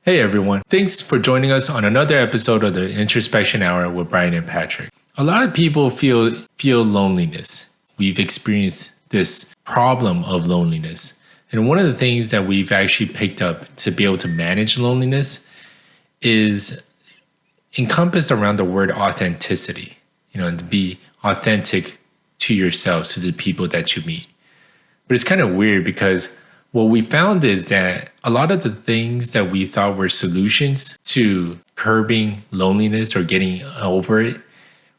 Hey everyone, thanks for joining us on another episode of the Introspection Hour with Brian and Patrick. A lot of people feel loneliness. We've experienced this problem of loneliness. And one of the things that we've actually picked up to be able to manage loneliness is encompassed around the word authenticity, to be authentic to yourselves, to the people that you meet. But it's kind of weird because what we found is that a lot of the things that we thought were solutions to curbing loneliness or getting over it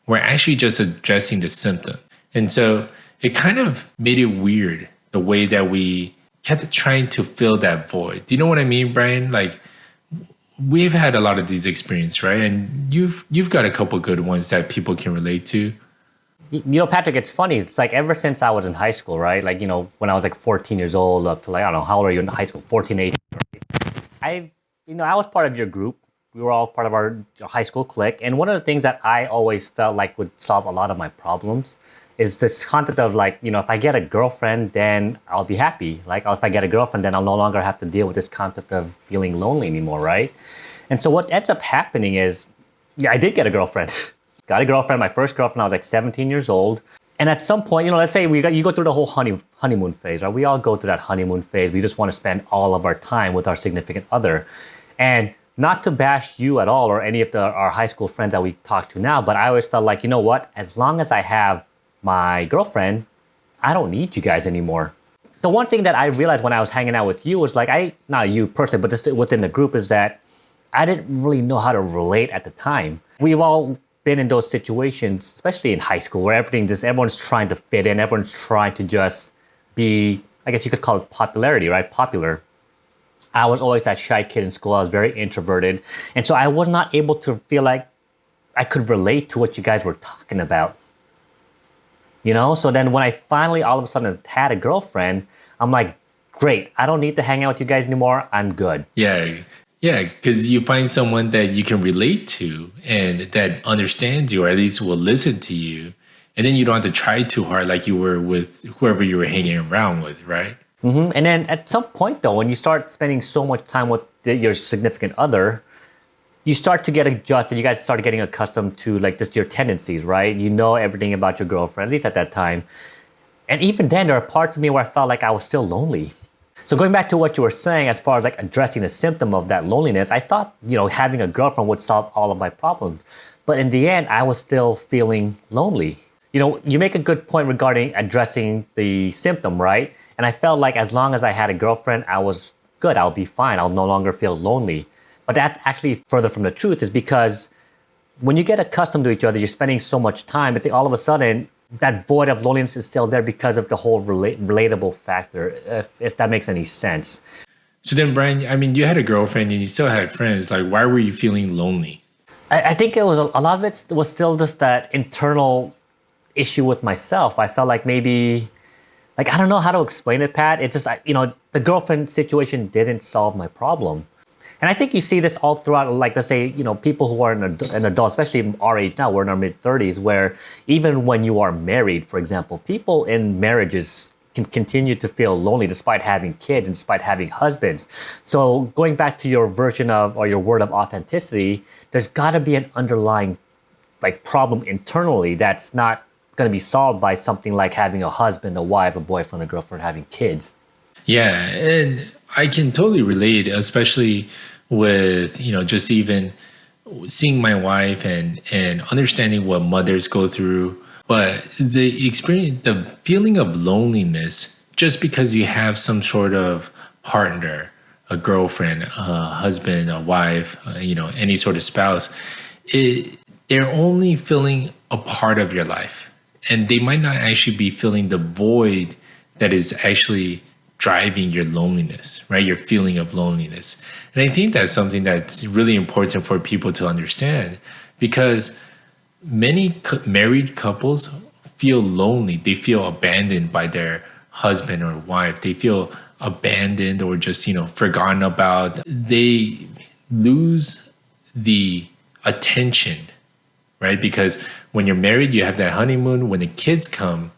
were actually just addressing the symptom. And so it kind of made it weird the way that we kept trying to fill that void. Do you know what I mean, Brian? Like, we've had a lot of these experiences, right? And you've got a couple good ones that people can relate to. Patrick, it's funny. It's like ever since I was in high school, right? Like, when I was like 14 years old up to like, I don't know, how old are you in high school? 14, 18. I was part of your group. We were all part of our high school clique. And one of the things that I always felt like would solve a lot of my problems is this concept of like, if I get a girlfriend, then I'll be happy. Like, if I get a girlfriend, then I'll no longer have to deal with this concept of feeling lonely anymore, right? And so what ends up happening is, I did get a girlfriend. Got a girlfriend, my first girlfriend, I was like 17 years old. And at some point, let's say you go through the whole honeymoon phase, right? We all go through that honeymoon phase. We just want to spend all of our time with our significant other. And not to bash you at all or any of our high school friends that we talk to now, but I always felt like, as long as I have my girlfriend, I don't need you guys anymore. The one thing that I realized when I was hanging out with you was like, not you personally, but just within the group, is that I didn't really know how to relate at the time. We've all been in those situations, especially in high school, where everyone's trying to fit in, everyone's trying to just be, I guess you could call it popularity, right? Popular. I was always that shy kid in school. I was very introverted. And so I was not able to feel like I could relate to what you guys were talking about. So then when I finally all of a sudden had a girlfriend, I'm like, great, I don't need to hang out with you guys anymore. I'm good. Yeah, because you find someone that you can relate to and that understands you, or at least will listen to you. And then you don't have to try too hard like you were with whoever you were hanging around with, right? Mm-hmm. And then at some point, though, when you start spending so much time with your significant other, you start to get adjusted. You guys start getting accustomed to like just your tendencies, right? You know everything about your girlfriend, at least at that time. And even then, there are parts of me where I felt like I was still lonely. So going back to what you were saying, as far as like addressing the symptom of that loneliness, I thought, having a girlfriend would solve all of my problems. But in the end, I was still feeling lonely. You make a good point regarding addressing the symptom, right? And I felt like as long as I had a girlfriend, I was good. I'll be fine. I'll no longer feel lonely. But that's actually further from the truth, is because when you get accustomed to each other, you're spending so much time, it's like all of a sudden, that void of loneliness is still there because of the whole relatable factor, if that makes any sense. So then, Brian, you had a girlfriend and you still had friends. Like, why were you feeling lonely? I think it was a lot of it was still just that internal issue with myself. I felt like maybe, I don't know how to explain it, Pat. It's just, the girlfriend situation didn't solve my problem. And I think you see this all throughout, like, let's say, people who are an adult, especially our age now, we're in our mid-30s, where even when you are married, for example, people in marriages can continue to feel lonely despite having kids and despite having husbands. So going back to your version of, or your word of authenticity, there's got to be an underlying, problem internally that's not going to be solved by something like having a husband, a wife, a boyfriend, a girlfriend, having kids. Yeah, and I can totally relate, especially with, just even seeing my wife and understanding what mothers go through. But the experience, the feeling of loneliness, just because you have some sort of partner, a girlfriend, a husband, a wife, any sort of spouse, they're only feeling a part of your life. And they might not actually be feeling the void that is actually driving your loneliness, right? Your feeling of loneliness. And I think that's something that's really important for people to understand, because many married couples feel lonely. They feel abandoned by their husband or wife. They feel abandoned or just, forgotten about. They lose the attention, right? Because when you're married, you have that honeymoon. When the kids come,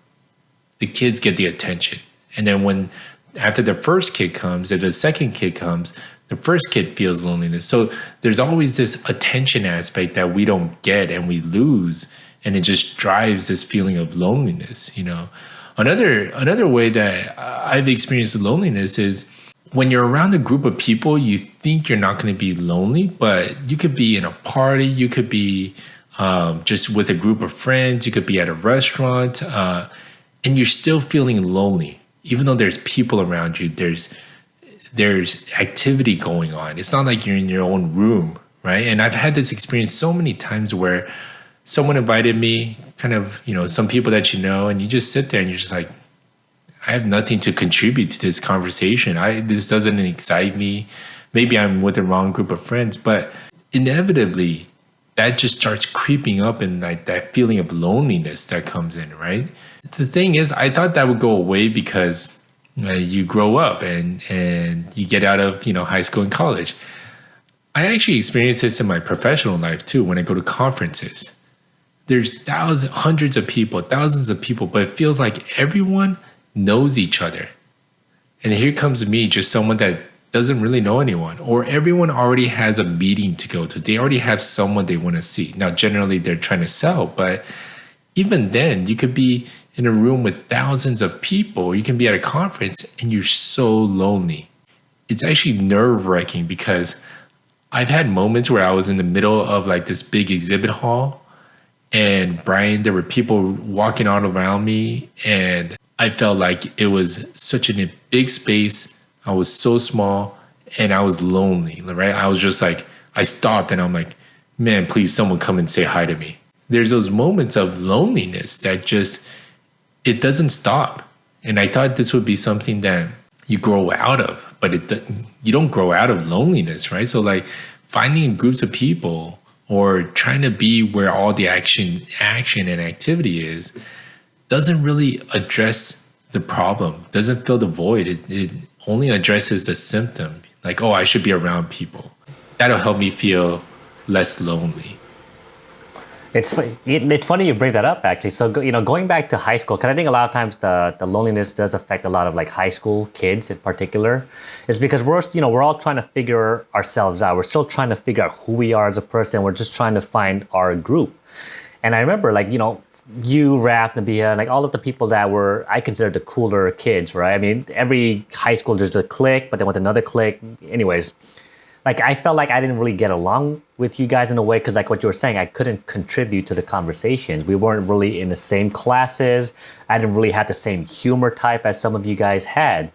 the kids get the attention. And then after the first kid comes, if the second kid comes, The first kid feels loneliness. So there's always this attention aspect that we don't get and we lose. And it just drives this feeling of loneliness, you know. Another way that I've experienced loneliness is when you're around a group of people, you think you're not going to be lonely, but you could be in a party, you could be just with a group of friends, you could be at a restaurant, and you're still feeling lonely, even though there's people around you. There's activity going on. It's not like you're in your own room, right? And I've had this experience so many times where someone invited me, kind of, you know, some people that you know, and you just sit there and you're just like, I have nothing to contribute to this conversation. This doesn't excite me. Maybe I'm with the wrong group of friends, but inevitably that just starts creeping up, and like that feeling of loneliness that comes in, right? The thing is, I thought that would go away because you grow up and you get out of, you know, high school and college. I actually experienced this in my professional life too. When I go to conferences, there's hundreds of people, thousands of people, but it feels like everyone knows each other. And here comes me, just someone that doesn't really know anyone, or everyone already has a meeting to go to. They already have someone they want to see. Now, generally they're trying to sell, but even then you could be in a room with thousands of people. You can be at a conference and you're so lonely. It's actually nerve-wracking because I've had moments where I was in the middle of like this big exhibit hall, and Brian, there were people walking all around me, and I felt like it was such a big space. I was so small and I was lonely, right? I was just like, I stopped and I'm like, man, please someone come and say hi to me. There's those moments of loneliness that just, it doesn't stop. And I thought this would be something that you grow out of, but you don't grow out of loneliness, right? So like finding groups of people or trying to be where all the action and activity is doesn't really address the problem, doesn't fill the void. It only addresses the symptom. Like, oh, I should be around people. That'll help me feel less lonely. It's funny you bring that up, actually. So, going back to high school, because I think a lot of times the loneliness does affect a lot of like high school kids in particular, is because we're all trying to figure ourselves out. We're still trying to figure out who we are as a person. We're just trying to find our group. And I remember, like, you, Raph, Nabia, like all of the people that were, I consider the cooler kids, right? I mean, every high school there's a clique, but then with another clique. Anyways, like I felt like I didn't really get along with you guys in a way because, like what you were saying, I couldn't contribute to the conversations. We weren't really in the same classes. I didn't really have the same humor type as some of you guys had.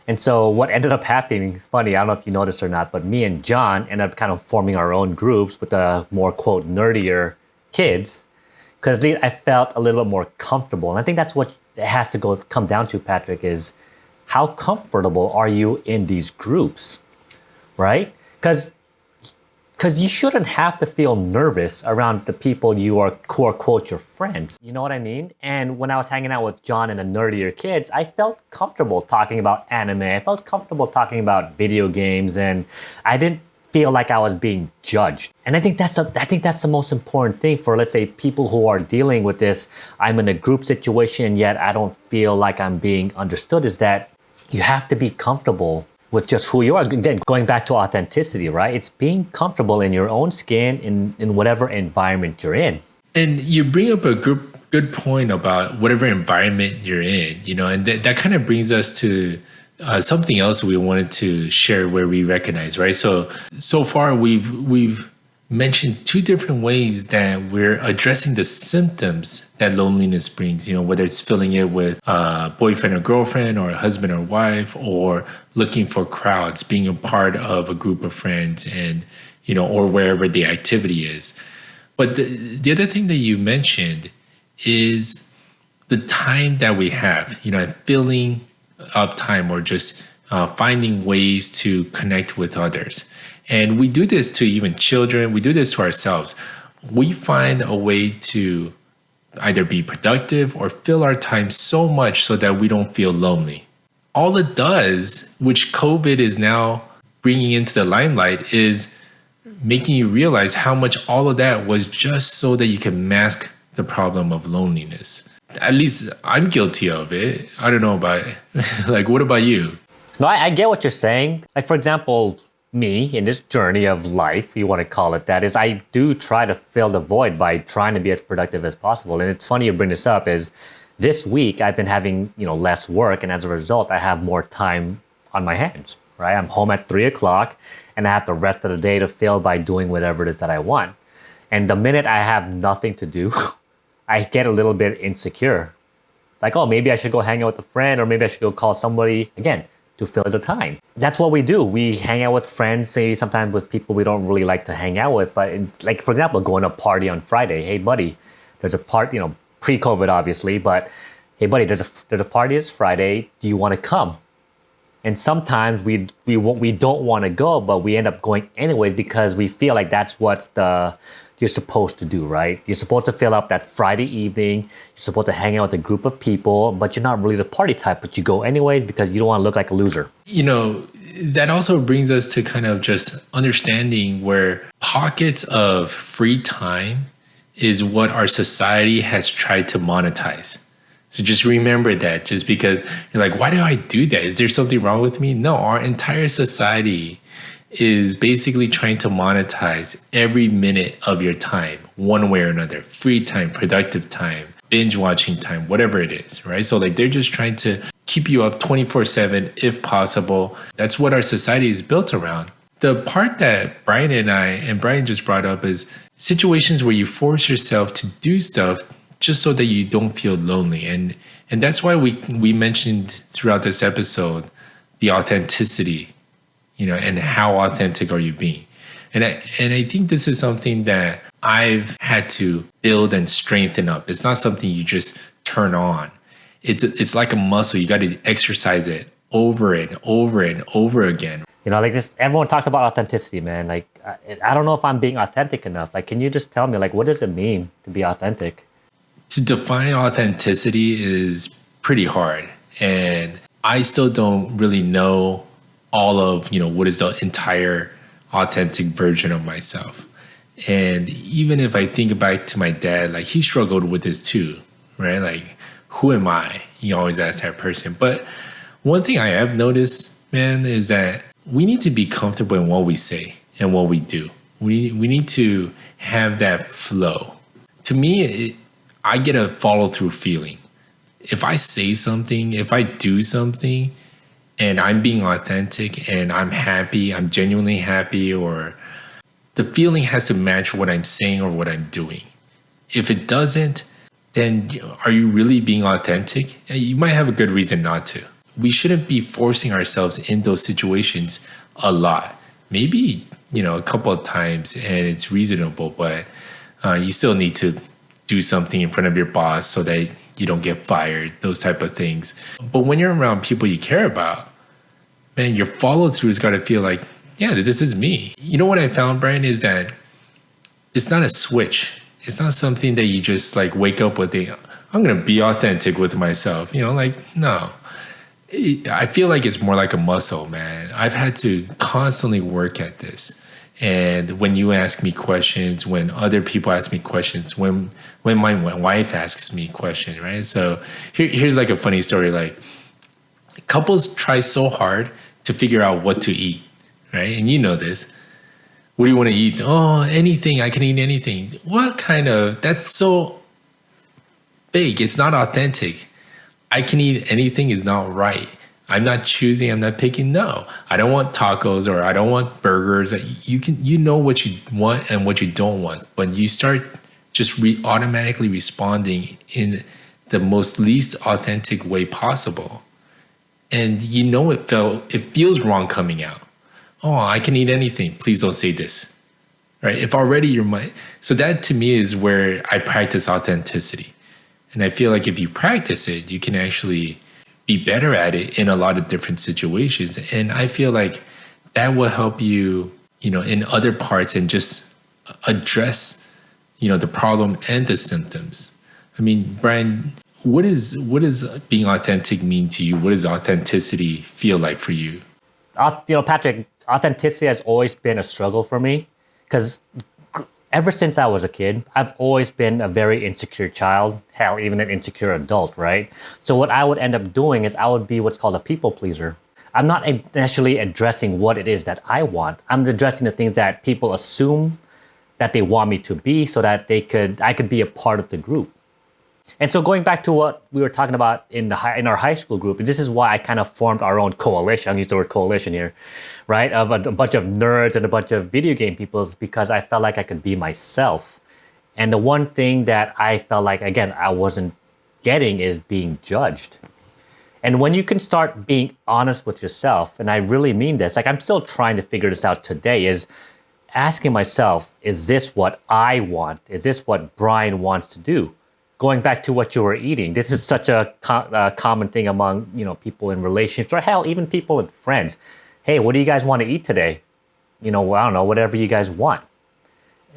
And so what ended up happening, it's funny, I don't know if you noticed or not, but me and John ended up kind of forming our own groups with the more, quote, nerdier kids, because I felt a little bit more comfortable. And I think that's what it has to come down to, Patrick, is how comfortable are you in these groups, right? Because you shouldn't have to feel nervous around the people who are, quote, your friends. You know what I mean? And when I was hanging out with John and the nerdier kids, I felt comfortable talking about anime. I felt comfortable talking about video games, and I didn't feel like I was being judged. And I think that's the most important thing for, let's say, people who are dealing with this. I'm in a group situation, yet I don't feel like I'm being understood, is that you have to be comfortable with just who you are. Again, going back to authenticity, right? It's being comfortable in your own skin in whatever environment you're in. And you bring up a good point about whatever environment you're in, and that kind of brings us to something else we wanted to share where we recognize, right? So far we've mentioned two different ways that we're addressing the symptoms that loneliness brings, whether it's filling it with a boyfriend or girlfriend or a husband or wife, or looking for crowds, being a part of a group of friends, and, or wherever the activity is. But the other thing that you mentioned is the time that we have, filling up time, or just finding ways to connect with others. And we do this to even children. We do this to ourselves. We find a way to either be productive or fill our time so much so that we don't feel lonely. All it does, which COVID is now bringing into the limelight, is making you realize how much all of that was just so that you can mask the problem of loneliness. At least I'm guilty of it. I don't know about like, what about you? No, I get what you're saying. Like, for example, me in this journey of life, you want to call it that, is I do try to fill the void by trying to be as productive as possible. And it's funny you bring this up is this week I've been having, less work. And as a result, I have more time on my hands, right? I'm home at 3 o'clock and I have the rest of the day to fill by doing whatever it is that I want. And the minute I have nothing to do, I get a little bit insecure. Like, oh, maybe I should go hang out with a friend, or maybe I should go call somebody, again, to fill the time. That's what we do. We hang out with friends, maybe sometimes with people we don't really like to hang out with. But like, for example, going to a party on Friday. Hey, buddy, there's a party, pre-COVID, obviously. But hey, buddy, there's a party this Friday. Do you want to come? And sometimes we don't want to go, but we end up going anyway because we feel like that's what you're supposed to do, right? You're supposed to fill up that Friday evening. You're supposed to hang out with a group of people, but you're not really the party type, but you go anyways because you don't want to look like a loser. That also brings us to kind of just understanding where pockets of free time is what our society has tried to monetize. So just remember that, just because you're like, why do I do that? Is there something wrong with me? No, our entire society is basically trying to monetize every minute of your time, one way or another. Free time, productive time, binge watching time, whatever it is, right? So like they're just trying to keep you up 24/7 if possible. That's what our society is built around. The part that Brian just brought up is situations where you force yourself to do stuff just so that you don't feel lonely. And that's why we mentioned throughout this episode the authenticity, and how authentic are you being? And I think this is something that I've had to build and strengthen up. It's not something you just turn on. It's like a muscle. You got to exercise it over and over and over again. Like this, everyone talks about authenticity, man. Like, I don't know if I'm being authentic enough. Like, can you just tell me, like, what does it mean to be authentic? To define authenticity is pretty hard. And I still don't really know all of, what is the entire authentic version of myself. And even if I think back to my dad, like he struggled with this too, right? Like, who am I? You always ask that person. But one thing I have noticed, man, is that we need to be comfortable in what we say and what we do. We need to have that flow. To me, I get a follow through feeling. If I say something, if I do something, and I'm being authentic and I'm happy, I'm genuinely happy, or the feeling has to match what I'm saying or what I'm doing. If it doesn't, then are you really being authentic? You might have a good reason not to. We shouldn't be forcing ourselves in those situations a lot. Maybe, a couple of times and it's reasonable, but you still need to do something in front of your boss so that you don't get fired, those type of things. But when you're around people you care about, man, your follow through has got to feel like, yeah, this is me. You know what I found, Brian, is that it's not a switch. It's not something that you just like wake up with I'm going to be authentic with myself. No. I feel like it's more like a muscle, man. I've had to constantly work at this. And when you ask me questions, when other people ask me questions, when my wife asks me questions, right? So here's like a funny story. Like, couples try so hard to figure out what to eat, right? And you know this. What do you want to eat? Oh, anything. I can eat anything. That's so fake. It's not authentic. I can eat anything is not right. I'm not choosing, I'm not picking. No, I don't want tacos or I don't want burgers. You know what you want and what you don't want. When you start just automatically responding in the most least authentic way possible, and it feels wrong coming out. Oh, I can eat anything. Please don't say this, right? If already your mind. So that to me is where I practice authenticity. And I feel like if you practice it, you can actually be better at it in a lot of different situations. And I feel like that will help you, in other parts and just address, the problem and the symptoms. I mean, Brian, what does being authentic mean to you? What does authenticity feel like for you? Patrick, authenticity has always been a struggle for me because ever since I was a kid, I've always been a very insecure child, hell, even an insecure adult, right? So what I would end up doing is I would be what's called a people pleaser. I'm not necessarily addressing what it is that I want. I'm addressing the things that people assume that they want me to be so that I could be a part of the group. And so going back to what we were talking about in our high school group, and this is why I kind of formed our own coalition. I'm using the word coalition here, right? Of a bunch of nerds and a bunch of video game people, is because I felt like I could be myself. And the one thing that I felt like, again, I wasn't getting is being judged. And when you can start being honest with yourself, and I really mean this, like I'm still trying to figure this out today, is asking myself, is this what I want? Is this what Brian wants to do? Going back to what you were eating, this is such a common thing among people in relationships, or hell, even people and friends. Hey, what do you guys want to eat today? I don't know, whatever you guys want.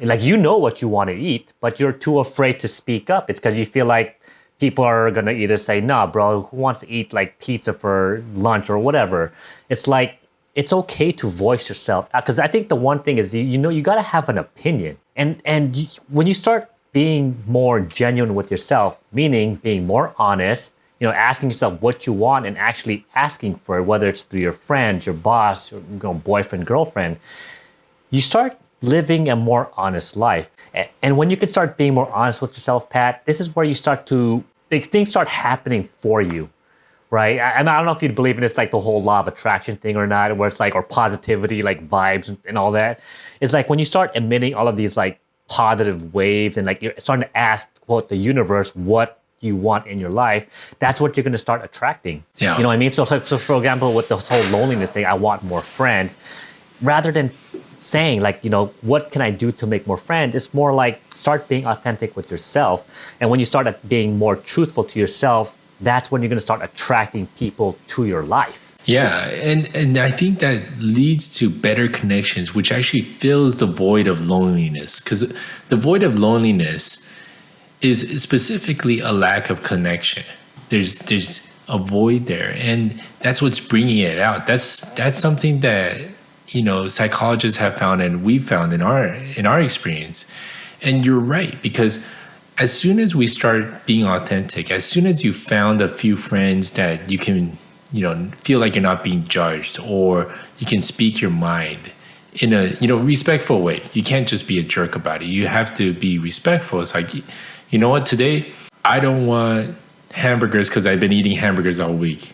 Like what you want to eat, but you're too afraid to speak up. It's because you feel like people are gonna either say, "Nah, bro, who wants to eat like pizza for lunch or whatever?" It's like it's okay to voice yourself, because I think the one thing is you gotta have an opinion, and when you start being more genuine with yourself, meaning being more honest, asking yourself what you want and actually asking for it, whether it's through your friends, your boss, your boyfriend, girlfriend, you start living a more honest life. And when you can start being more honest with yourself, Pat, this is where you start to, things start happening for you, right? I don't know if you believe in this, like the whole law of attraction thing or not, where it's like, or positivity, like vibes and all that. It's like when you start emitting all of these like positive waves and like you're starting to ask the universe what you want in your life, that's what you're going to start attracting. Yeah. You know what I mean? So for example, with the whole loneliness thing, I want more friends. Rather than saying like, what can I do to make more friends? It's more like start being authentic with yourself. And when you start being more truthful to yourself, that's when you're going to start attracting people to your life. Yeah, and I think that leads to better connections, which actually fills the void of loneliness. Because the void of loneliness is specifically a lack of connection. There's a void there, and that's what's bringing it out. That's something that psychologists have found, and we've found in our experience. And you're right, because as soon as we start being authentic, as soon as you found a few friends that you can feel like you're not being judged, or you can speak your mind in a respectful way. You can't just be a jerk about it. You have to be respectful. It's like, you know what, today I don't want hamburgers because I've been eating hamburgers all week,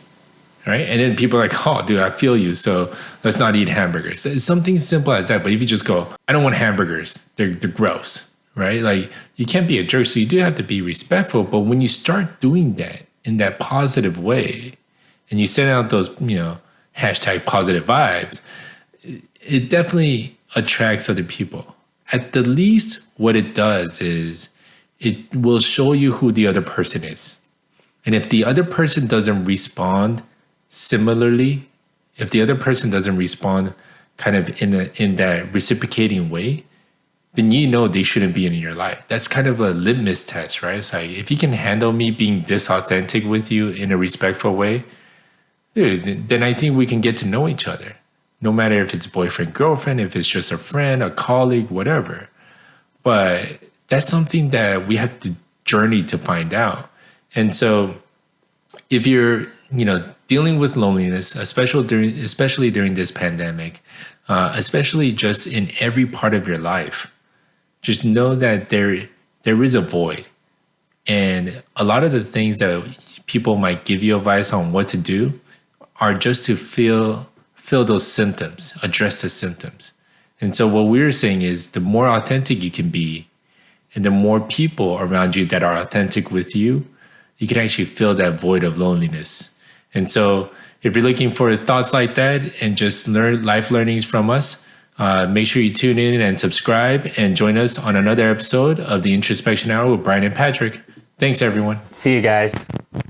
right? And then people are like, oh dude, I feel you, so let's not eat hamburgers. It's something simple as that. But if you just go, I don't want hamburgers, they're gross, right? Like, you can't be a jerk, so you do have to be respectful. But when you start doing that in that positive way, and you send out those, hashtag positive vibes, it definitely attracts other people. At the least, what it does is it will show you who the other person is. And if the other person doesn't respond similarly, if the other person doesn't respond kind of in that reciprocating way, then they shouldn't be in your life. That's kind of a litmus test, right? It's like, if you can handle me being this authentic with you in a respectful way, dude, then I think we can get to know each other. No matter if it's boyfriend, girlfriend, if it's just a friend, a colleague, whatever. But that's something that we have to journey to find out. And so if you're, dealing with loneliness, especially during this pandemic, especially just in every part of your life, just know that there is a void. And a lot of the things that people might give you advice on what to do are just to feel those symptoms, address the symptoms. And so what we're saying is, the more authentic you can be, and the more people around you that are authentic with you, you can actually fill that void of loneliness. And so if you're looking for thoughts like that and just learn life learnings from us, make sure you tune in and subscribe and join us on another episode of the Introspection Hour with Brian and Patrick. Thanks, everyone. See you guys.